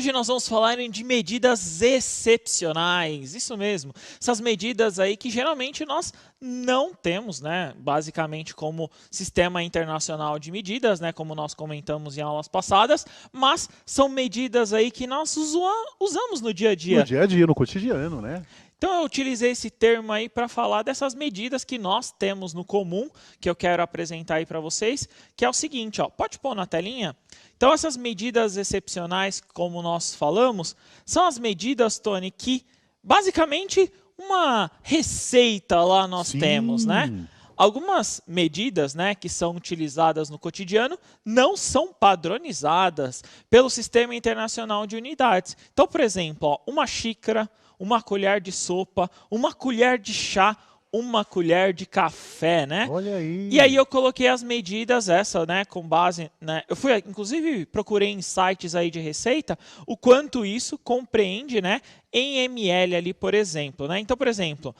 Hoje nós vamos falar de medidas excepcionais, isso mesmo. Essas medidas aí que geralmente nós não temos, né, basicamente como sistema internacional de medidas, né, como nós comentamos em aulas passadas, mas são medidas aí que nós usamos no dia a dia. No dia a dia, no cotidiano, né? Então eu utilizei esse termo aí para falar dessas medidas que nós temos no comum, que eu quero apresentar aí para vocês, que é o seguinte, ó, pode pôr na telinha? Então essas medidas excepcionais, como nós falamos, são as medidas, Tony, que basicamente uma receita lá nós temos, né? Algumas medidas, né, que são utilizadas no cotidiano não são padronizadas pelo Sistema Internacional de Unidades. Então, por exemplo, ó, uma xícara, uma colher de sopa, uma colher de chá, uma colher de café, né? Olha aí. E aí eu coloquei as medidas né, com base, né? Eu fui, inclusive, procurei em sites aí de receita o quanto isso compreende, né, em ml ali, por exemplo, né? Então, por exemplo,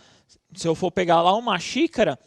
se eu for pegar lá uma xícara,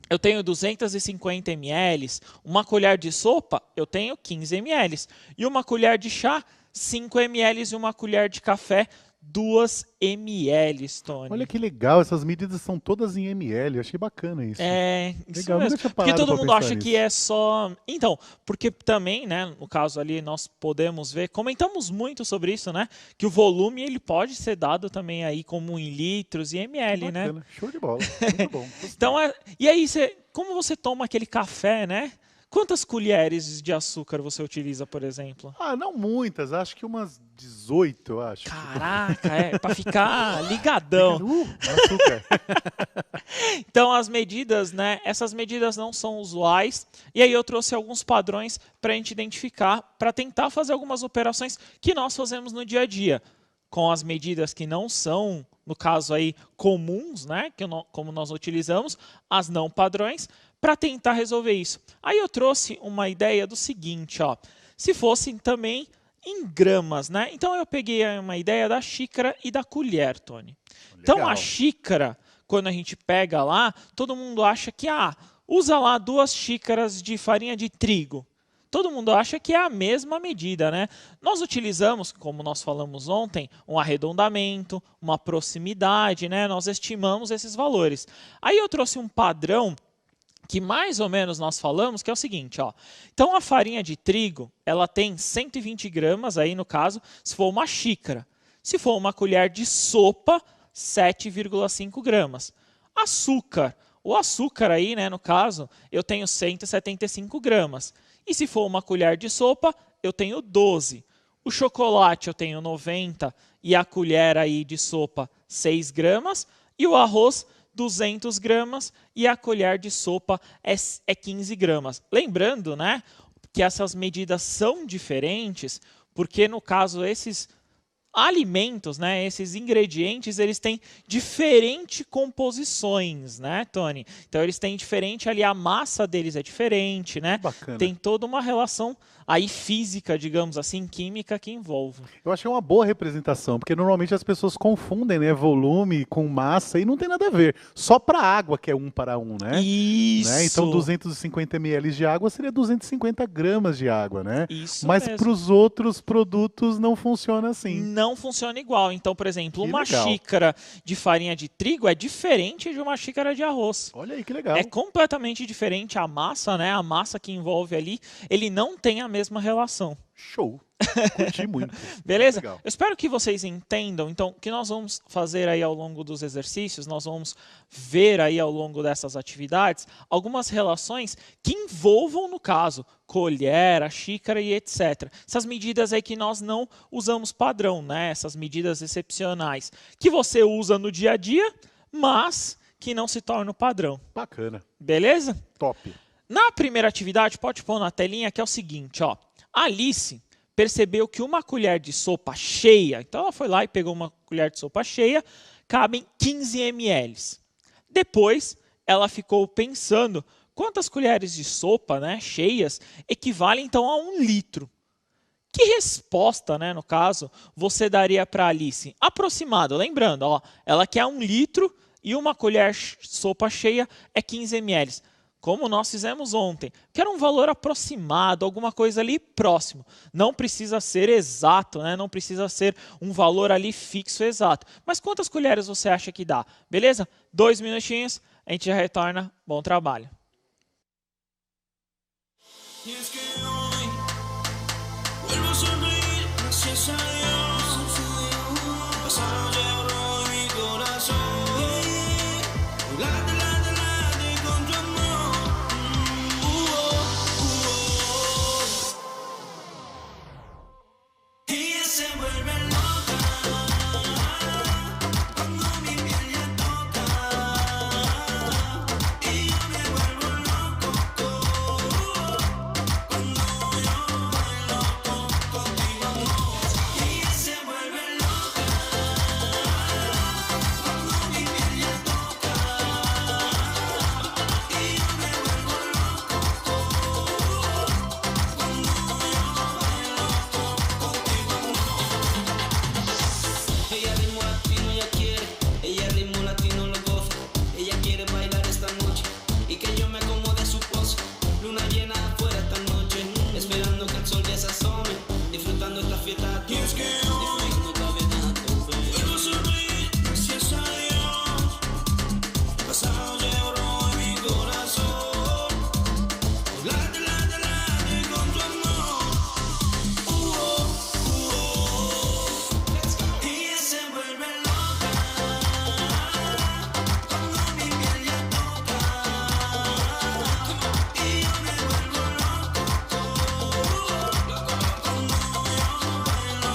eu tenho 250 ml, uma colher de sopa, eu tenho 15 ml, e uma colher de chá, 5 ml, e uma colher de café, 2 ml, Tony. Olha que legal, essas medidas são todas em ml, eu achei bacana isso. Isso legal, mesmo. nunca tinha Porque parado todo pra mundo acha pensar que nisso. é só... Então, porque também, né, no caso ali, nós podemos ver, comentamos muito sobre isso, né, que o volume ele pode ser dado também aí como em litros e ml, né? Bacana, show de bola, muito bom. Então, e aí, como você toma aquele café, né? Quantas colheres de açúcar você utiliza, por exemplo? Não muitas, acho que umas 18, eu acho. Caraca, é para ficar ligadão. Açúcar. Então as medidas, né? Essas medidas não são usuais. E aí eu trouxe alguns padrões para a gente identificar, para tentar fazer algumas operações que nós fazemos no dia a dia, com as medidas que não são, no caso aí, comuns, né? Como nós utilizamos, as não padrões, para tentar resolver isso. Aí eu trouxe uma ideia do seguinte, ó. Se fossem também em gramas, né? Então eu peguei uma ideia da xícara e da colher, Tony. Legal. Então a xícara, quando a gente pega lá, todo mundo acha que usa lá 2 xícaras de farinha de trigo. Todo mundo acha que é a mesma medida, né? Nós utilizamos, como nós falamos ontem, um arredondamento, uma proximidade, né? Nós estimamos esses valores. Aí eu trouxe um padrão que mais ou menos nós falamos, que é o seguinte, ó. Então a farinha de trigo, ela tem 120 gramas aí no caso, se for uma xícara. Se for uma colher de sopa, 7,5 gramas. Açúcar, o açúcar aí, né, no caso, eu tenho 175 gramas. E se for uma colher de sopa, eu tenho 12. O chocolate eu tenho 90 e a colher aí de sopa 6 gramas. E o arroz 200 gramas e a colher de sopa é 15 gramas. Lembrando, né, que essas medidas são diferentes, porque no caso esses alimentos, né, esses ingredientes, eles têm diferentes composições, né, Tony? Então eles têm diferente ali, a massa deles é diferente, né? Bacana. Tem toda uma relação aí física, digamos assim, química que envolve. Eu achei uma boa representação, porque normalmente as pessoas confundem, né, volume com massa e não tem nada a ver. Só para água que é 1 para 1, né? Isso. Né? Então 250 ml de água seria 250 gramas de água, né? Isso Mas mesmo. para os outros produtos não funciona assim. Não funciona igual. Então, por exemplo, Que uma legal. xícara de farinha de trigo é diferente de uma xícara de arroz. Olha aí que legal. É completamente diferente a massa, né? A massa que envolve ali, ele não tem a mesma relação. Show. Curti muito. Beleza? Legal. Eu espero que vocês entendam. Então, o que nós vamos fazer aí ao longo dos exercícios, nós vamos ver aí ao longo dessas atividades algumas relações que envolvam, no caso, colher, a xícara e etc. Essas medidas aí que nós não usamos padrão, né? Essas medidas excepcionais que você usa no dia a dia, mas que não se tornam padrão. Bacana. Beleza? Top. Na primeira atividade, pode pôr na telinha, que é o seguinte, ó. A Alice percebeu que uma colher de sopa cheia, então ela foi lá e pegou uma colher de sopa cheia, cabem 15 ml. Depois, ela ficou pensando quantas colheres de sopa, né, cheias equivalem então a 1 litro. Que resposta, né, no caso, você daria para a Alice? Aproximado, lembrando, ó, ela quer 1 litro e uma colher de sopa cheia é 15 ml. como nós fizemos ontem. Quero um valor aproximado, alguma coisa ali próximo. Não precisa ser exato, né? Não precisa ser um valor ali fixo exato. Mas quantas colheres você acha que dá? Beleza? 2 minutinhos, a gente já retorna. Bom trabalho. Y es que hoy vuelvo a sonreír, gracias a Dios. Pasaron llevo en mi corazón. Late, late, late con tu amor. Y ella se vuelve loca cuando mi piel ya toca. Y yo me vuelvo loco cuando yo bailo contigo, amor. Y ella se vuelve loca cuando mi piel ya toca. Y yo me vuelvo loco cuando yo bailo contigo, amor. Ella ritmo latino ella quiere, ella ritmo latino lo goza. Ella quiere bailar esta noche y que yo me acomode a su pose. Luna llena afuera esta noche, esperando que el sol ya se asome, disfrutando esta fiesta a tope. Y es que hoy no cabe nada a tope. Vuelvo a sonreír, gracias a Dios. Pasado llevo en mi corazón. Late, late, late con tu amor. Y ella se vuelve loca cuando mi piel ya toca. Y yo me vuelvo loco cuando yo bailo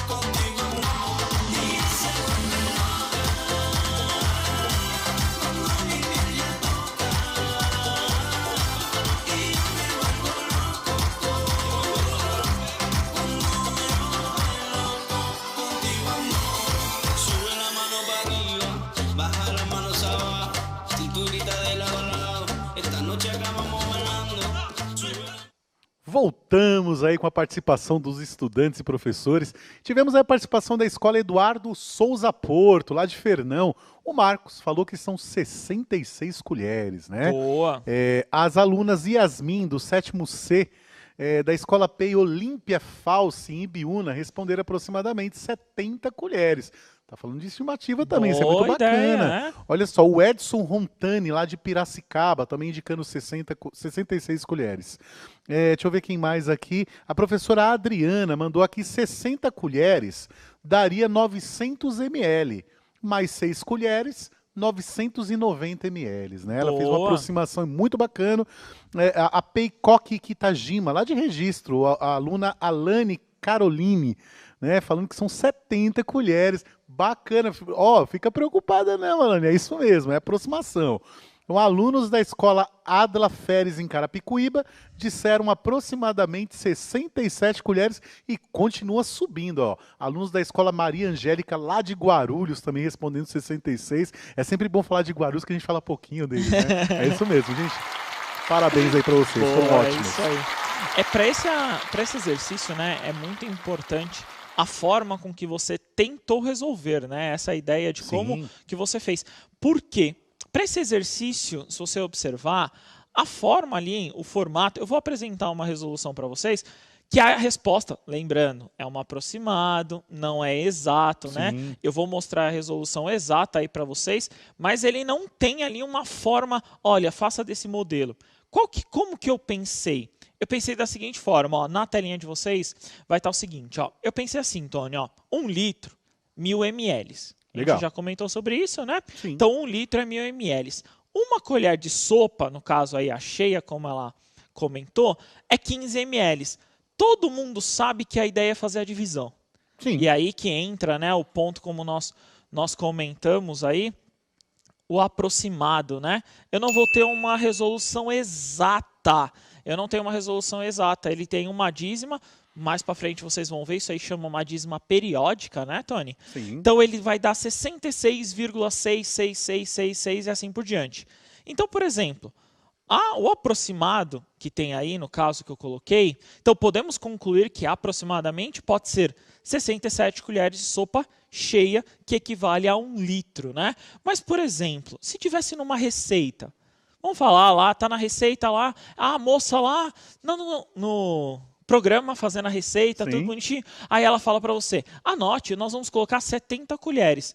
contigo, amor. Y ella se vuelve loca cuando mi piel ya toca. Y yo me vuelvo loco cuando yo bailo contigo, amor. Sube la mano para arriba, baja las manos abajo, cinturita de lado a lado. Esta noche acabamos bailando. Sube la- Voltamos aí com a participação dos estudantes e professores. Tivemos aí a participação da Escola Eduardo Souza Porto, lá de Fernão. O Marcos falou que são 66 colheres, né? Boa. As alunas Yasmin, do 7º C, da Escola PEI Olímpia Falsi, em Ibiúna, responderam aproximadamente 70 colheres. Tá falando de estimativa também, isso é muito Boa ideia, bacana. né? Olha só, o Edson Rontani, lá de Piracicaba, também indicando 66 colheres. Deixa eu ver quem mais aqui. A professora Adriana mandou aqui 60 colheres, daria 900 ml. Mais 6 colheres, 990 ml, né? Ela fez uma Boa. aproximação muito bacana. A Peikoki Kitajima, lá de Registro, a aluna Alane Caroline, né? Falando que são 70 colheres. Bacana. Ó, fica preocupada não, Alane, é isso mesmo, é aproximação. Então, alunos da escola Adla Feres em Carapicuíba disseram aproximadamente 67 colheres e continua subindo, ó. Alunos da escola Maria Angélica lá de Guarulhos também respondendo 66. É sempre bom falar de Guarulhos que a gente fala pouquinho deles, né? É isso mesmo, gente. Parabéns aí pra vocês, foram Boa, ótimos. É isso aí. Para esse exercício, né, é muito importante a forma com que você tentou resolver, né? Essa ideia de como Sim. que você fez. Por quê? Para esse exercício, se você observar, a forma ali, o formato, eu vou apresentar uma resolução para vocês, que a resposta, lembrando, é um aproximado, não é exato, né? Sim. Eu vou mostrar a resolução exata aí para vocês, mas ele não tem ali uma forma, olha, faça desse modelo. Como que eu pensei? Eu pensei da seguinte forma, ó, na telinha de vocês vai estar o seguinte, ó, eu pensei assim, Tony, ó, 1 litro, 1000 ml. A Legal. gente já comentou sobre isso, né? Sim. Então, 1 litro é 1000 ml. Uma colher de sopa, no caso aí a cheia, como ela comentou, é 15 ml. Todo mundo sabe que a ideia é fazer a divisão. Sim. E aí que entra, né, o ponto como nós comentamos aí, o aproximado, né? Eu não vou ter uma resolução exata. Eu não tenho uma resolução exata. Ele tem uma dízima, mais para frente vocês vão ver, isso aí chama uma dízima periódica, né, Tony? Sim. Então ele vai dar 66,66666 e assim por diante. Então, por exemplo, o aproximado que tem aí, no caso que eu coloquei, então podemos concluir que aproximadamente pode ser 67 colheres de sopa cheia, que equivale a 1 litro, né? Mas, por exemplo, se tivesse numa receita, Vamos falar lá, tá na receita lá, a moça lá no programa fazendo a receita, Sim. tudo bonitinho. Aí ela fala para você, anote, nós vamos colocar 70 colheres.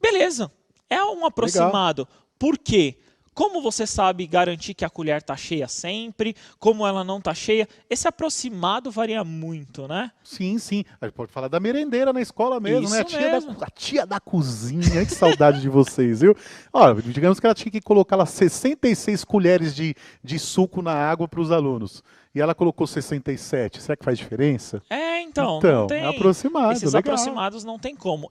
Beleza, é um aproximado. Por quê? Como você sabe garantir que a colher tá cheia sempre, como ela não tá cheia, esse aproximado varia muito, né? Sim, sim. A gente pode falar da merendeira na escola mesmo, né? Isso mesmo. A tia da cozinha. Que saudade de vocês, viu? Ó, digamos que ela tinha que colocar lá 66 colheres de suco na água para os alunos. E ela colocou 67. Será que faz diferença? Então Então, não tem. é aproximado, Esses legal. aproximados não tem como.